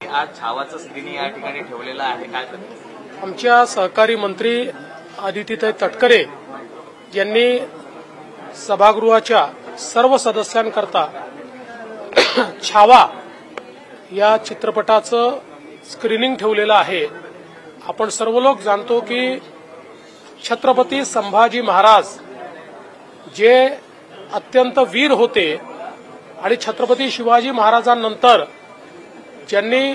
आज छावाचं स्क्रीनिंग या ठिकाणी ठेवलेलं आहे, काय आमच्या सहकारी मंत्री आदितीताई तटकरे यांनी सभागृहाच्या सर्व सदस्यांकरता छावा या चित्रपटाचं स्क्रीनिंग ठेवलेलं आहे। आपण सर्व लोक जाणतो की छत्रपती संभाजी महाराज जे अत्यंत वीर होते आणि छत्रपती शिवाजी महाराजांनंतर ज्यांनी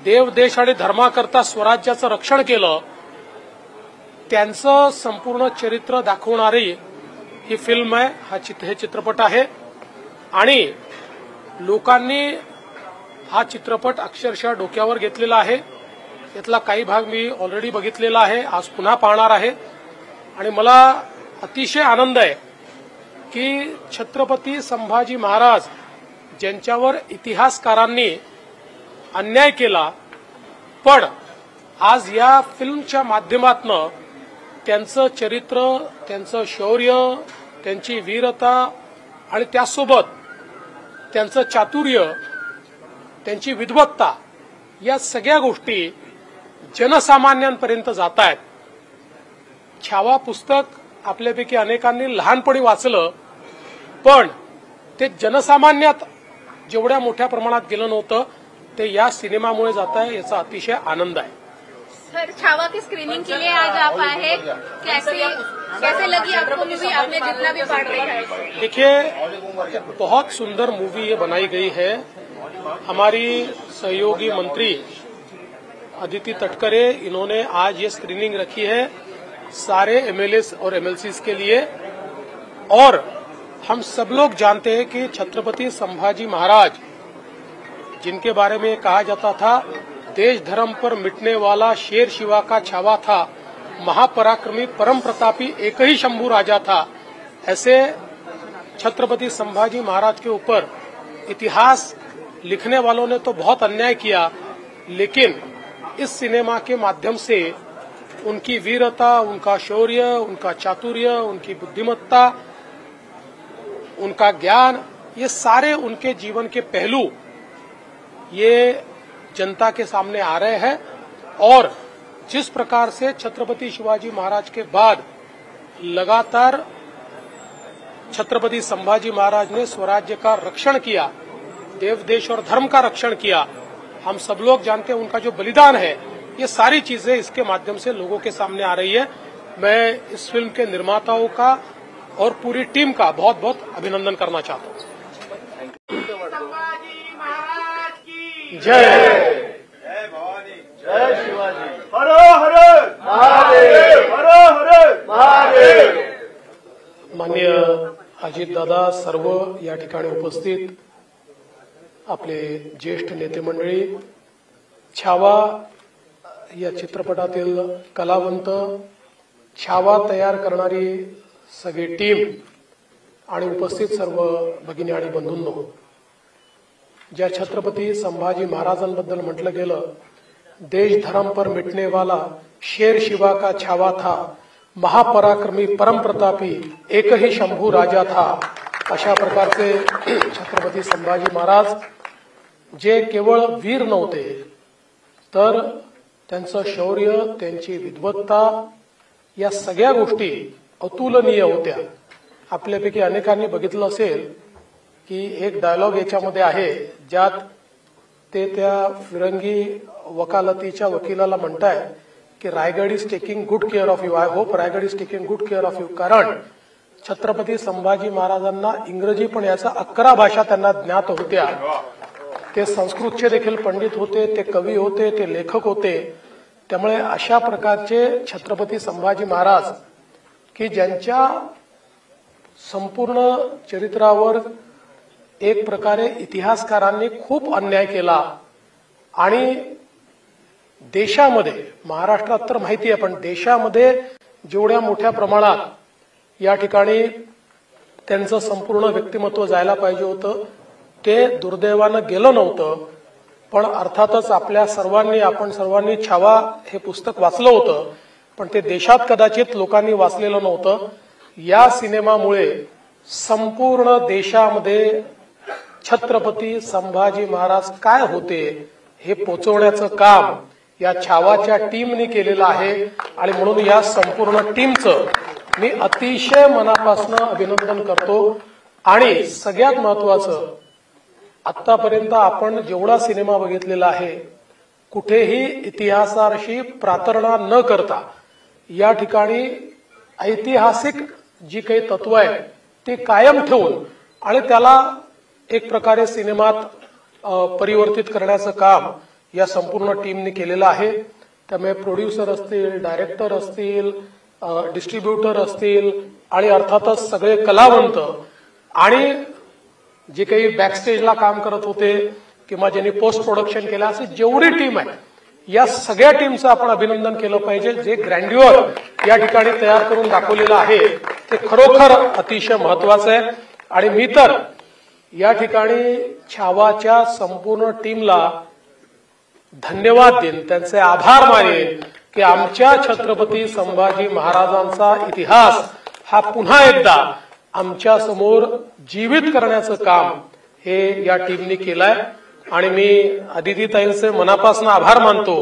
देव देश आणि धर्माकरता स्वराज्याचं रक्षण केलं त्यांचं संपूर्ण चरित्र दाखवणारी ही फिल्म आहे, हे चित्रपट आहे। आणि लोकांनी हा चित्रपट अक्षरशः डोक्यावर घेतलेला आहे। यातला काही भाग मी ऑलरेडी बघितलेला आहे, आज पुन्हा पाहणार आहे। आणि मला अतिशय आनंद आहे की छत्रपती संभाजी महाराज ज्यांच्यावर इतिहासकारांनी अन्याय केला, पण आज या फिल्मच्या माध्यमातून त्यांचं चरित्र, त्यांचं शौर्य, त्यांची वीरता आणि त्यासोबत त्यांचं चातुर्य, त्यांची विद्वत्ता या सगळ्या गोष्टी जनसामान्यांपर्यंत जात आहेत। छावा पुस्तक आपल्यापैकी अनेकांनी लहानपणी वाचलं, पण ते जनसामान्यात जेवढ्या मोठ्या प्रमाणात गेलं नव्हतं ते या सिनेमामुळे जात आहे, याचा अतिशय आनंद आहे। सर, छावा की स्क्रीनिंग के लिए आज आप आए, कैसे लगी आपको मूवी? आपने जितना भी पढ़ रही है। देखिए, बहुत सुंदर मूवी ये बनाई गई है। हमारी सहयोगी मंत्री अदिति तटकरे, इन्होंने आज ये स्क्रीनिंग रखी है सारे एमएलएस और एमएलसीज के लिए। और हम सब लोग जानते हैं कि छत्रपति संभाजी महाराज, जिनके बारे में कहा जाता था देश धर्म पर मिटने वाला शेर शिवा का छावा था, महापराक्रमी परम प्रतापी एक ही शंभू राजा था, ऐसे छत्रपति संभाजी महाराज के ऊपर इतिहास लिखने वालों ने तो बहुत अन्याय किया, लेकिन इस सिनेमा के माध्यम से उनकी वीरता, उनका शौर्य, उनका चातुर्य, उनकी बुद्धिमत्ता, उनका ज्ञान, ये सारे उनके जीवन के पहलू ये जनता के सामने आ रहे हैं। और जिस प्रकार से छत्रपति शिवाजी महाराज के बाद लगातार छत्रपति संभाजी महाराज ने स्वराज्य का रक्षण किया, देव देश और धर्म का रक्षण किया, हम सब लोग जानते हैं उनका जो बलिदान है, ये सारी चीजें इसके माध्यम से लोगों के सामने आ रही है। मैं इस फिल्म के निर्माताओं का और पूरी टीम का बहुत बहुत अभिनंदन करना चाहता हूँ। जय जय भवानी, जय शिवाजी, हर हर महादेव, हर हर महादेव। माननीय अजितदादा, सर्व या ठिकाणी उपस्थित आपले ज्येष्ठ नेते मंडळी, छावा या चित्रपटातील कलावंत, छावा तयार करणारी सगळी टीम आणि उपस्थित सर्व भगिनी आणि बंधूंनो, ज्या छत्रपती संभाजी महाराजांबद्दल म्हटलं गेलं, देश धर्म पर मिटने वाला शेर शिवा का छावा था, महापराक्रमी परम प्रतापी एक ही शंभू राजा था, अशा प्रकारचे छत्रपती संभाजी महाराज जे केवळ वीर नव्हते, तर त्यांचं शौर्य, त्यांची विद्वत्ता या सगळ्या गोष्टी अतुलनीय होत्या। आपल्यापैकी अनेकांनी बघितलं असेल की एक डायलॉग याच्यामध्ये आहे, ज्यात ते त्या फिरंगी वकालतीच्या वकिलाला म्हणताय की Raigad is taking good care of you, I hope Raigad is taking good care of you. कारण छत्रपती संभाजी महाराजांना इंग्रजी पण याचा 11 भाषा त्यांना ज्ञात होत्या। ते संस्कृतचे देखील पंडित होते, ते कवी होते, ते लेखक होते। त्यामुळे अशा प्रकारचे छत्रपती संभाजी महाराज की ज्यांच्या संपूर्ण चरित्रावर एक प्रकारे इतिहासकारांनी खूप अन्याय केला आणि देशामध्ये, महाराष्ट्रात तर माहिती आहे, पण देशामध्ये जेवढ्या मोठ्या प्रमाणात या ठिकाणी त्यांचं संपूर्ण व्यक्तिमत्व जायला पाहिजे होतं ते दुर्दैवानं गेलं नव्हतं। पण अर्थातच आपल्या सर्वांनी, आपण सर्वांनी छावा हे पुस्तक वाचलं होतं, पण ते देशात कदाचित लोकांनी वाचलेलं नव्हतं। या सिनेमामुळे संपूर्ण देशामध्ये छत्रपती संभाजी महाराज काय होते हे पोचवण्याचं काम या छावाच्या टीमने केलेलं आहे आणि म्हणून या संपूर्ण टीमचं मी अतिशय मनापासून अभिनंदन करतो। आणि सगळ्यात महत्वाचं, आतापर्यंत आपण जेवढा सिनेमा बघितलेला आहे कुठेही इतिहासाशी प्रातर्णा न करता या ठिकाणी ऐतिहासिक जी काही तत्व आहे ते कायम ठेवून आणि त्याला एक प्रकारे सिनेमात परिवर्तित करण्याचं काम या संपूर्ण टीमने केलेलं आहे। त्यामुळे प्रोड्युसर असतील, डायरेक्टर असतील, डिस्ट्रीब्युटर असतील आणि अर्थातच सगळे कलावंत आणि जे काही बॅकस्टेजला काम करत होते किंवा ज्यांनी पोस्ट प्रोडक्शन केलं, अशी जेवढी टीम आहे या सगळ्या टीमचं आपण अभिनंदन केलं पाहिजे। जे ग्रँड्युअर या ठिकाणी तयार करून दाखवलेलं आहे ते खरोखर अतिशय महत्वाचं आहे। आणि मी तर या ठिकाणी छावाच्या संपूर्ण टीमला धन्यवाद देईन, त्यांचे आभार मानेन की आमच्या छत्रपती संभाजी महाराजांचा इतिहास हा पुन्हा एकदा आमच्या समोर जीवित करण्याचं काम हे या टीमने केलंय। आणि मी अदितीताईंचे मनापासून आभार मानतो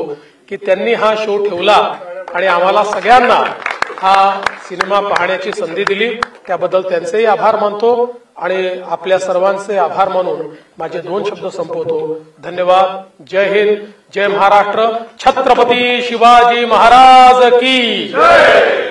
की त्यांनी हा शो ठेवला आणि आम्हाला सगळ्यांना हा सिनेमा पाहण्याची संधी दिली, त्याबद्दल त्यांचेही आभार मानतो आणि आपल्या सर्वांचे आभार मानून माझे 2 शब्द संपवतो। धन्यवाद। जय हिंद, जय महाराष्ट्र, छत्रपती शिवाजी महाराज की जय।